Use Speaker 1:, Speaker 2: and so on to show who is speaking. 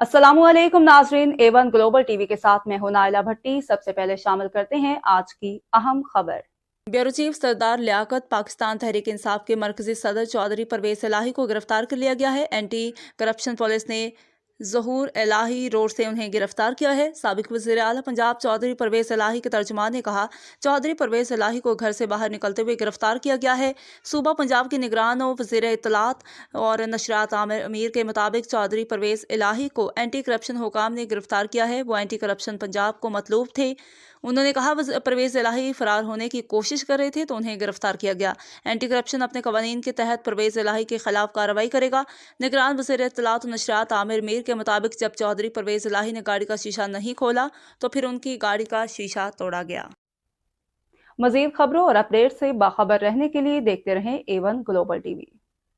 Speaker 1: अस्सलामु अलैकुम नाजरीन, A1 ग्लोबल टीवी के साथ मैं हूं नाइला भट्टी। सबसे पहले शामिल करते हैं आज की अहम खबर। ब्यूरो चीफ सरदार लियाकत पाकिस्तान तहरीक इंसाफ के मरकजी सदर चौधरी परवेज इलाही को गिरफ्तार कर लिया गया है। एंटी करप्शन पुलिस ने ज़हूर इलाही रोड से उन्हें गिरफ्तार किया है। साबिक वज़ीर आला पंजाब चौधरी परवेज इलाही के तर्जुमान ने कहा, चौधरी परवेज इलाही को घर से बाहर निकलते हुए गिरफ्तार किया गया है। सूबा पंजाब के निगरान और वज़ीर इत्तलात और नशरात आमिर अमीर के मुताबिक चौधरी परवेज इलाही को एंटी करप्शन हुकाम ने गिरफ्तार किया है। वो एंटी करप्शन पंजाब को मतलूब थे। उन्होंने कहा, परवेज इलाही फरार होने की कोशिश कर रहे थे तो उन्हें गिरफ्तार किया गया। एंटी करप्शन अपने कवानीन के तहत परवेज इलाही के खिलाफ कार्रवाई करेगा। निगरान वज़ीर इत्तलात और नशरात आमिर मीर के मुताबिक जब चौधरी परवेज इलाही ने गाड़ी का शीशा नहीं खोला तो फिर उनकी गाड़ी का शीशा तोड़ा गया। मज़ीद खबरों और अपडेट से बाखबर रहने के लिए देखते रहें A1 ग्लोबल टीवी।